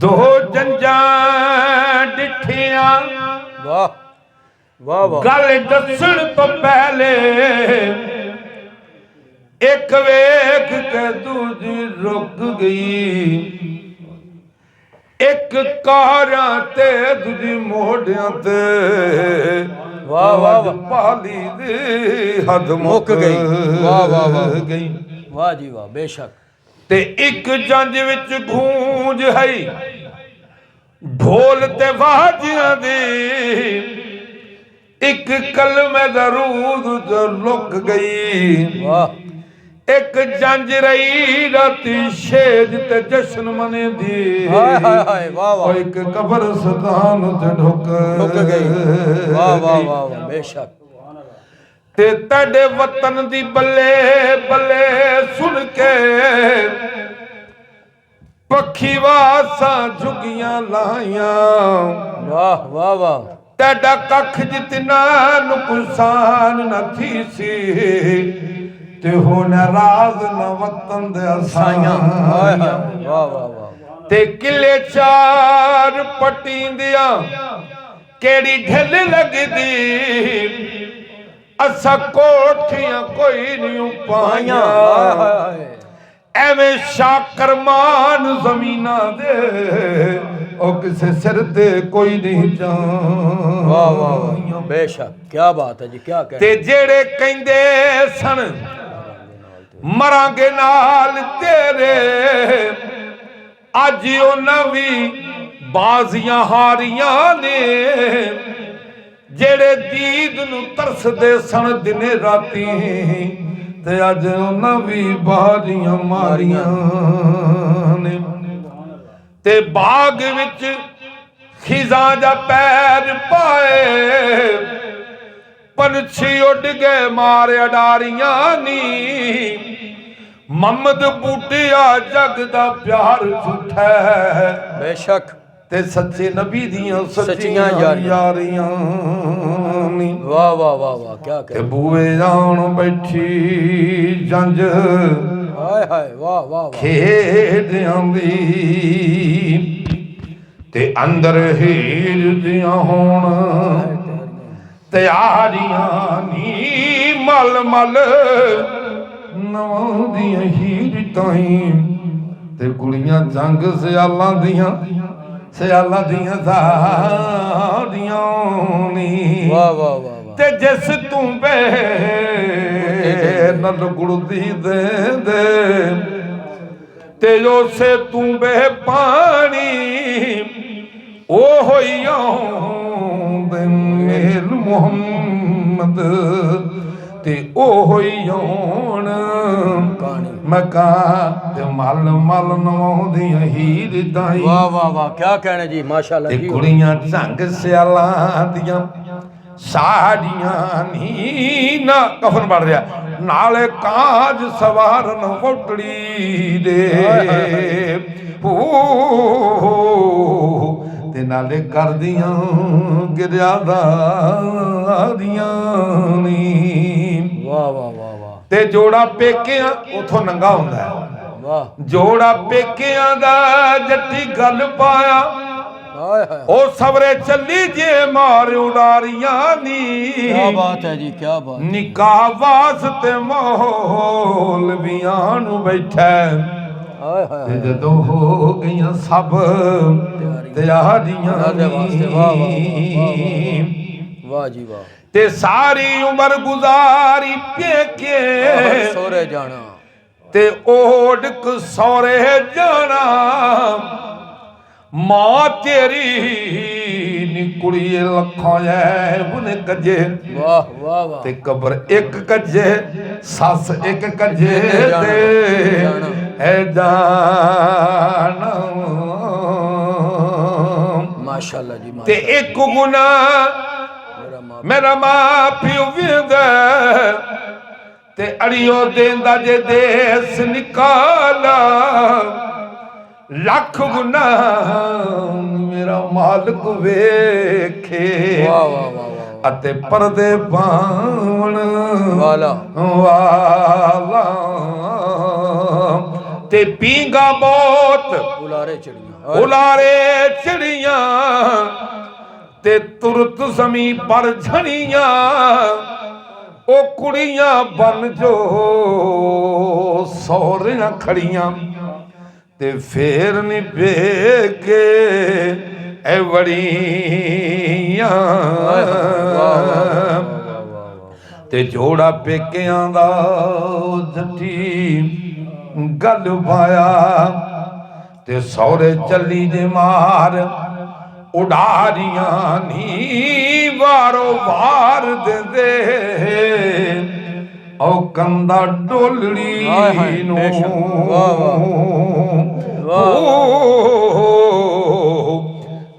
दो जंजा डिठिया वाह वाह वाह गल दसण तो पहले एक वेख के दूजी रुक गई एक कारां ते दूजी मोढ़ियां ते वाह वाह वाह पाली दी हद मुक गई वाह वाह वाह गई वाह जी वाह बेशक ते एक जंज विच गूंज है ढोल ते वाजियां दी एक कलमे दरूद जो लुक गई वाह एक जंज रही राती शेज ते जश्न मने दी हाय हाय हाय वाह वाह एक कब्रस्तान ते ढुक गई वाह वाह वाह वाह बेशक ते तेरे वतन दी बल्ले बल्ले सुन के पखी वासा झुगियां लाइया वाह वाह वाह तेरा कख जितना नुकसान न थी सी ते हो नाराज न वतन दे असाइयां हाय हाय वाह वाह वाह ते किले चार पटींदियां केड़ी ढिल लगदी असा कोठियां कोई नहीं पाइयां एवें शाकरमान जमीना दे ओ किसे सिर ते कोई नहीं जान वाह वाह वाह बेशक क्या बात है जी क्या कहते ते जेड़े कहंदे सन मरांगे नाल तेरे अज उन्हां भी बाजियां हारियां ने जेड़े दीद नू तरसदे सन दिने राती ते अज उन्हां भी बाजियां मारियां ने ते बाग विच खिज़ां जा पैर पाए पंछी उड़ गए मारे अडारियां नी ममद बूटिया जग दा प्यार झूठा है बेशक ते सच्चे नबी दियां सच्चियां यारियां नी वाह वाह वाह वाह क्या ते कहते बूए जान बैठी जंज हाय हाय वाह वाह वाह खेदियां दी ते अंदर हीर दियां होण तैयारियां नी मल मल नवां दियां हीर ताईं ते कुड़ियां जंग सियालां दियां सारियां नी वाह वाह वाह वाह ते जिस तू बे नल गुड़दी दे ते जो से तू बे पानी ओ होइया मेल मुहम्मद ते ओ होइया मका ते मल मल नवाउंदी हीर दाई वाह वाह वाह क्या कहने जी माशाल्लाह ते जी कुड़ियां झंग सियालां दियां साड़ियां नी ना कफन बढ़ रहा नाले काज सवारन वोटड़ी दे ते नाले करदियां गिरयादारियां नी वाह वाह वाह वाह ते जोड़ा पेकियां उथों नंगा हुंदा है वाह जोड़ा पेकियां दा जट्टी गल पाया हाय हाय ओ सवरे चली जे मार उडारियां नी क्या बात है जी क्या बात निकाह वास्ते मौलवियां नू बैठा हाय हाय ते जदों हो गईयां सब तैयारियां दे वास्ते वाह वाह नी वाह जी वाह ते सारी उम्र गुजारी पेके सोरे जाना ते ओढ़क सौरे जाना मां तेरी नी कुड़िए लखां बुने कजे वाह वाह वाह ते कब्र एक कजे सस एक कजे ते है जाना माशाल्लाह जी ते एक गुना मेरा मां प्यो वेंदा ते अड़ियो देंदा जे देस निकाला लख गुना मेरा मालिक वेखे वाह वाह वाह वाह अते परदे पावन वाला वाला ते पींगा बहुत बुलारे चढ़िया ਉਲਾਰੇ ਚਿੜੀਆਂ ਤੇ ਤੁਰਤ ਜ਼ਮੀਂ ਪਰ ਝਣੀਆਂ ਉਹ ਕੁੜੀਆਂ ਬਨ ਜੋ ਸਹੁਰਿਆਂ ਖੜੀਆਂ ਤੇ ਫੇਰ ਨੀ ਵੇਖੇ ਐ ਵੜੀਆਂ ਤੇ ਜੋੜਾ ਪੇਕਿਆਂ ਦਾ ਜੱਟੀ ਗੱਲ ਪਾਇਆ ਤੇ ਸਹੁਰੇ ਚੱਲੀ ਜੇ ਮਾਰ ਉਡਾਰੀਆਂ ਨੀ ਵਾਰੋ ਵਾਰ ਦਿੰਦੇ ਉਹ ਕੰਦਾ ਡੋਲੜੀ ਨੂੰ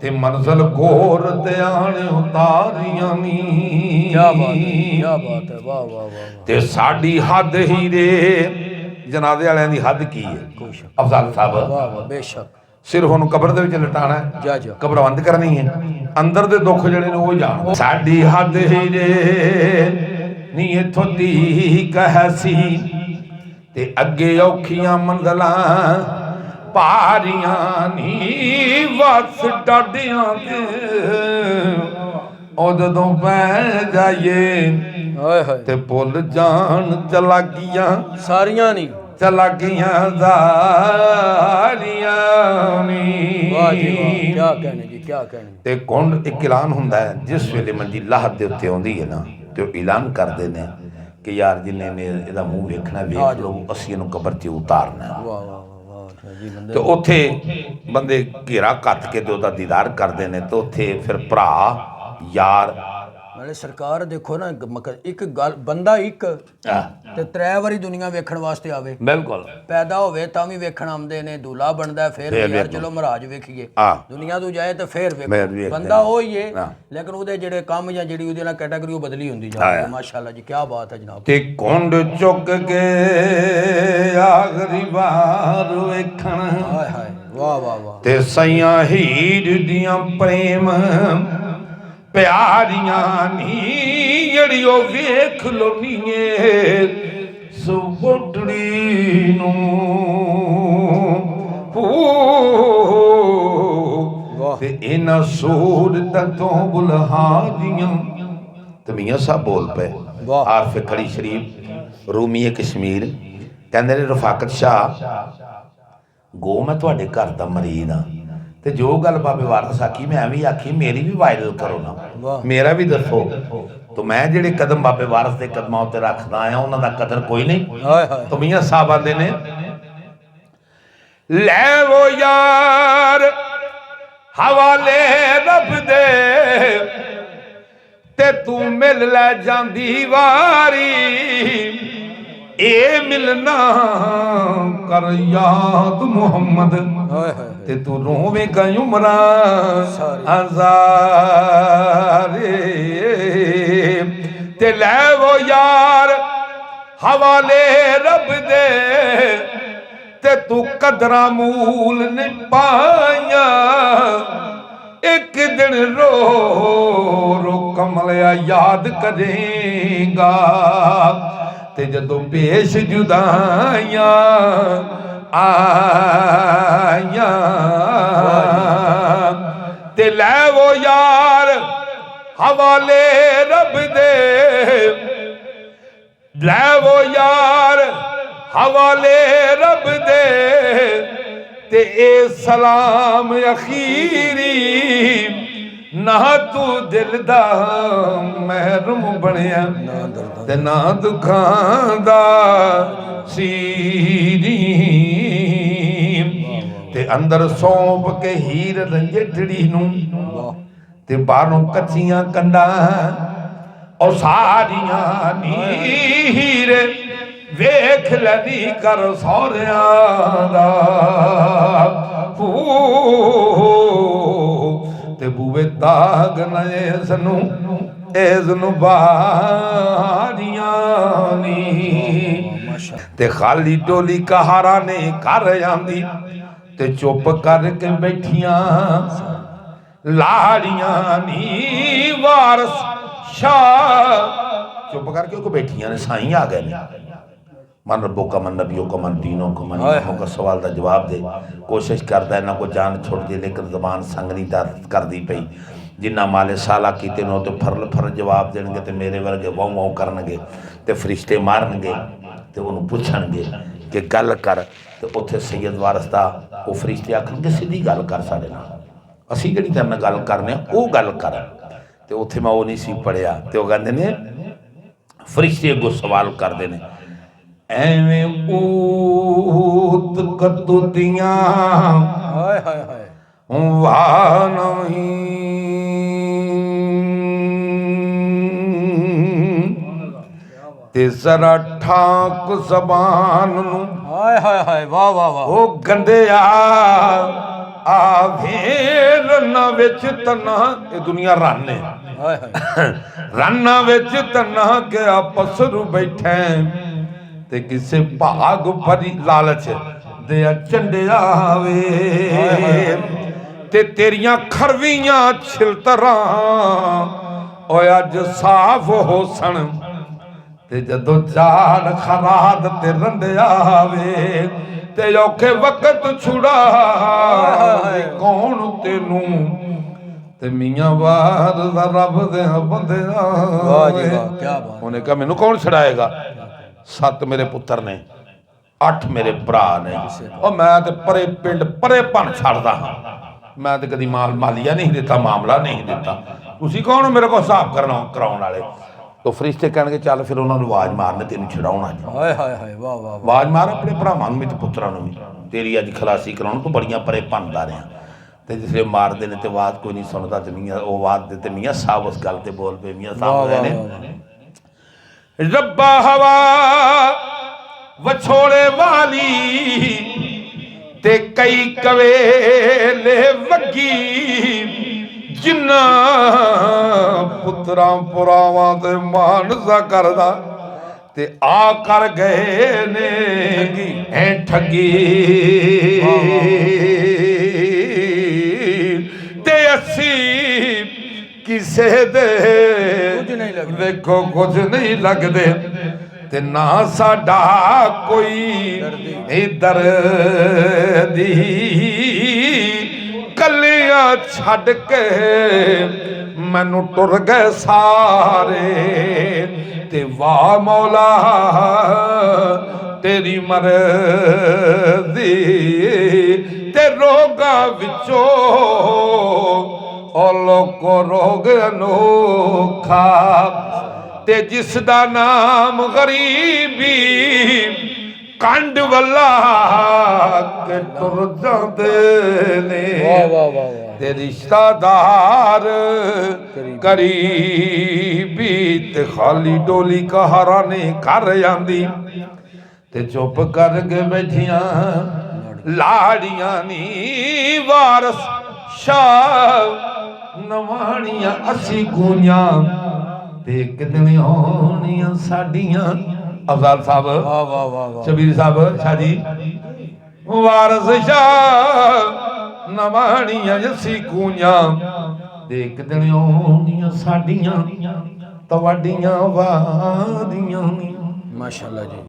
ਤੇ ਮੰਜ਼ਲ ਗੋਰ ਤੇ ਆਣ ਉਤਾਰੀਆਂ ਨੀ ਕੀ ਬਾਤ ਹੈ ਵਾਹ ਵਾਹ ਵਾਹ ਤੇ ਸਾਡੀ ਹੱਦ ਹੀਰੇ ਜਨਾਜ਼ੇ ਵਾਲਿਆਂ ਦੀ ਹੱਦ ਕੀ ਹੈ ਅਫਜ਼ਲ ਸਾਹਿਬ ਵਾਹ ਵਾਹ ਬੇਸ਼ੱਕ ਸਿਰ ਹੁਣ ਕਬਰ ਦੇ ਵਿੱਚ ਲਟਾਣਾ ਜਾ ਜਾ ਕਬਰ ਬੰਦ ਕਰਨੀ ਹੈ ਅੰਦਰ ਦੇ ਦੁੱਖ ਜਿਹੜੇ ਨੇ ਉਹ ਜਾਣ ਸਾਡੀ ਹੱਦ ਹੀਰੇ ਨੀ ਇਥੋਂ ਦੀ ਕਹਿਸੀ ਤੇ ਅੱਗੇ ਔਖੀਆਂ ਮੰਜ਼ਲਾਂ ਭਾਰੀਆਂ ਨੀ ਵਸ ਡਾਡਿਆਂ ਤੇ ਉਹ ਜਦੋਂ ਪੈ ਜਾਈਏ ਹਾਏ ਹਾਏ ਤੇ ਭੁੱਲ ਜਾਣ ਚਲਾਕੀਆਂ ਸਾਰੀਆਂ ਨਹੀਂ ਚਲਾਕੀਆਂ ਜ਼ਾਰੀਆਂ ਨੀ ਵਾਹ ਜੀ ਵਾਹ ਕੀ ਕਹਿਣੇ ਜੀ ਕੀ ਕਹਿਣੇ ਤੇ ਕੁੰਡ ਇੱਕ ਐਲਾਨ ਹੁੰਦਾ ਹੈ ਜਿਸ ਵੇਲੇ ਮੰਜੀ ਲਾਹਤ ਦੇ ਉੱਤੇ ਆਉਂਦੀ ਹੈ ਨਾ ਤੇ ਉਹ ਐਲਾਨ ਕਰਦੇ ਨੇ ਕਿ ਯਾਰ ਜਿੰਨੇ ਨੇ ਇਹਦਾ ਮੂੰਹ ਵੇਖਣਾ ਵੇਖ ਲਓ ਅਸੀਂ ਇਹਨੂੰ ਕਬਰ 'ਚ ਉਤਾਰਨਾ ਵਾਹ ਵਾਹ ਤੇ ਉੱਥੇ ਬੰਦੇ ਘੇਰਾ ਕੱਟ ਕੇ ਤੇ ਉਹਦਾ ਦੀਦਾਰ ਕਰਦੇ ਨੇ ਤੇ ਉੱਥੇ ਫਿਰ ਭਰਾ ਯਾਰ ਨਾਲੇ ਸਰਕਾਰ ਦੇਖੋ ਨਾ ਇੱਕ ਗੱਲ ਬੰਦਾ ਇੱਕ ਤੇ 3 ਵਾਰੀ ਦੁਨੀਆ ਵੇਖਣ ਵਾਸਤੇ ਆਵੇ ਬਿਲਕੁਲ ਪੈਦਾ ਹੋਵੇ ਤਾਂ ਵੀ ਵੇਖਣ ਆਉਂਦੇ ਨੇ ਦੂਲਾ ਬਣਦਾ ਫਿਰ ਯਾਰ ਚਲੋ ਮਹਾਰਾਜ ਵੇਖੀਏ ਦੁਨੀਆ ਤੋਂ ਜਾਏ ਤਾਂ ਫਿਰ ਵੇਖੋ ਬੰਦਾ ਉਹ ਹੀ ਹੈ ਲੇਕਿਨ ਉਹਦੇ ਜਿਹੜੇ ਕੰਮ ਜਾਂ ਜਿਹੜੀ ਉਹਦੇ ਨਾਲ ਕੈਟਾਗਰੀ ਉਹ ਬਦਲੀ ਹੁੰਦੀ ਜਾਂਦੀ ਮਾਸ਼ਾਅੱਲਾ ਜੀ ਕੀ ਬਾਤ ਹੈ ਜਨਾਬ ਤੇ ਕੁੰਡ ਚੁੱਕ ਕੇ ਆਖਰੀ ਵਾਰ ਵੇਖਣ ਹਾਏ ਹਾਏ ਵਾਹ ਵਾਹ ਵਾਹ ਤੇ ਸਈਆਂ ਹੀਰ ਦੀਆਂ ਪ੍ਰੇਮ ਪਿਆਰੀਆਂ ਨੀ ਜਿਹੜੀ ਉਹ ਵੇਖ ਲੋ ਨੀਏ ਸੁਬੁੱਢੜੀ ਨੂੰ ਤੇ ਇਹਨਾਂ ਸੂਰਤਾਂ ਤੋਂ ਬੁਲਹਾਦੀਆਂ ਤੇ ਮੀਆਂ ਸਾਹਿਬ ਬੋਲ ਪਏ ਆਰਫ ਖੜੀ ਸ਼ਰੀਫ ਰੂਮੀਏ ਕਸ਼ਮੀਰ ਕਹਿੰਦੇ ਨੇ ਰਫਾਕਤ ਸ਼ਾਹ ਗੋ ਮੈਂ ਤੁਹਾਡੇ ਘਰ ਦਾ ਮਰੀਦ ਹਾਂ ਤੇ ਜੋ ਗੱਲ ਬਾਬੇ ਵਾਰਸ ਆਖੀ ਮੈਂ ਐਵੇਂ ਆਖੀ ਮੇਰੀ ਵੀ ਵਾਇਰਲ ਕਰੋ ਨਾ ਮੇਰਾ ਵੀ ਦੱਸੋ ਤੇ ਮੈਂ ਜਿਹੜੇ ਕਦਮ ਬਾਬੇ ਵਾਰਸ ਦੇ ਕਦਮਾਂ ਉੱਤੇ ਰੱਖਦਾ ਆ ਉਹਨਾਂ ਦਾ ਕਦਰ ਕੋਈ ਨਹੀਂ ਤੇ ਮੀਆਂ ਸਾਹਿਬ ਆਂਦੇ ਨੇ ਲੈ ਵੋ ਯਾਰ ਹਵਾਲੇ ਰੱਬ ਦੇ ਤੇ ਤੂੰ ਮਿਲ ਲੈ ਜਾਂਦੀ ਵਾਰੀ ਇਹ ਮਿਲਣਾ ਕਰ ਯਾਦ ਮੁਹੰਮਦ ਤੇ ਤੂੰ ਰੋਵੇਂਗਾ ਉਮਰਾਂ ਹਜ਼ਾਰੇ ਤੇ ਲੈ ਵੋ ਯਾਰ ਹਵਾਲੇ ਰੱਬ ਦੇ ਤੇ ਤੂੰ ਕਦਰਾਂ ਮੂਲ ਨਹੀਂ ਪਾਈਆਂ ਇੱਕ ਦਿਨ ਰੋ ਰੋ ਕਮਲਿਆ ਯਾਦ ਕਰੇਗਾ ਤੇ ਜਦੋਂ ਪੇਸ਼ ਜੁਦਾਈਆਂ ਆਈਆਂ ਤੇ ਲੈ ਵੋ ਯਾਰ ਹਵਾਲੇ ਰੱਬ ਦੇ ਲੈ ਵੋ ਯਾਰ ਹਵਾਲੇ ਰੱਬ ਦੇ ਤੇ ਇਹ ਸਲਾਮ ਅਖੀਰੀ ਨਾ ਤੂੰ ਦਿਲ ਦਾ ਮਹਿਰਮ ਬਣਿਆ ਤੇ ਨਾ ਦੁੱਖਾਂ ਦਾ ਸੀਰੀ ਤੇ ਅੰਦਰ ਸੌਂਪ ਕੇ ਹੀਰ ਰੰਜੇਠੜੀ ਨੂੰ ਤੇ ਬਾਹਰੋਂ ਕੱਚੀਆਂ ਕੰਡਾਂ ਉਹ ਸਾਰੀਆਂ ਨੀ ਹੀਰ ਵੇਖ ਲੈਣੀ ਕਰ ਸਹੁਰਿਆਂ ਦਾ ਤੇ ਬੂਵੇ ਦਾਗ ਨਾ ਇਸ ਨੂੰ ਬਾਰੀਆਂ ਨੀ ਤੇ ਖਾਲੀ ਟੋਲੀ ਕਹਾਰਾ ਨੇ ਘਰ ਆਂਦੀ ਤੇ ਚੁੱਪ ਕਰਕੇ ਬੈਠੀਆਂ ਲਾੜੀਆਂ ਨੀ ਵਾਰਸ ਸ਼ਾਹ ਚੁੱਪ ਕਰਕੇ ਉਹ ਬੈਠੀਆਂ ਨੇ ਸਾਈਂ ਆ ਗਏ ਨੇ मन रब्बो का मन नबियों का मन दीनों का मन इमामों का सवाल का जवाब दे। कोशिश करता इन्हों को जान छोड़ दी लेकिन जबान संग नहीं करती पई। जिन्ना माले साला कीते नो तो फरल जवाब देंगे तो मेरे वर्गे वाऊ वाऊ करनगे तो फरिश्ते मारनगे तो उन्होंने पूछणगे कि गल कर। तो उत्थे सैयद वारिस दा वो फरिश्ते आखणगे सीधी गल कर साडे नाल, असीं जिहड़ी तेरे नाल गल करने वो गल कर। तो उत्थे मैं वो नहीं सी पढ़िया तो वो कहंदे ने फरिश्ते अगों सवाल करते हैं एवें ऊत कतुतियां वाह नहीं ते जरा ठाक जबान नूं वाह वाह वाह ओ गंदिया आवेर ना विच तना ये दुनिया राने राना विच तना के आपस रू बैठे ते किसे भाग भरी लालच दे चंडिया वे ते तेरियां खरवियां छिलतरां ओए अज साफ हो सन ते जदों जान खराद ते रंडिया वे ते औखे वक्त छुड़ा कौन तेनू ते मियां वार दा रब दे बंदे उन्हें कहा मैनू कौन छड़ाएगा। 7 मेरे पुत्र ने 8 मेरे भरा ने और मैं ते परे पिंड परे भन छड़दा हाँ। मैं तो कदी मालिया नहीं दिता मामला नहीं दिता तुसी कौन हो मेरे को हिसाब कराउण वाले। तो फरिश्ते कहणगे चल फिर उन्होंने आवाज मारने तेन छड़ाउणा आवाज मार अपने भरावां नूं ते पुत्रां नूं भी तेरी अज खलासी कराउण तूं बड़ियां परे भनदा रहा। तो जिसले मारते हैं तो आवाज कोई नहीं सुनता तो मियाँ वो आवाज देते मियाँ साहब उस गल ते बोल पे मियाँ साहब ने रब्बा हवा वछोड़े वाली ते कई कवेले वगी जिन्ना पुत्रां पुरावां ते मानसा करदा ते आ कर गए ने ऐ ठगी ते असी किसे दे देखो कुछ नहीं लगदे ते ना साडा कोई इधर दी कलियां छड़ के मैनू टुर गए सारे ते वाह मौला तेरी मर्जी ते रोगा विचों ओ लोको रोग अनोखा ते जिसदा नाम गरीबी कंड वल्ला के टुर जांदे ने ते रिश्तेदार करीबी ते खाली डोली कहारा ने घर आंदी ते चुप करके बैठियां लाड़ियां नी वारस शाह नवाणियां असी गूंजां ते कितने होनियां साडियां। अफजाल साहब शबीर साहब शाह जी वारस शाह नवाणियां असी गूंजां ते कितने होनियां साडियां तवाडियां वादियां। माशाअल्लाह जी।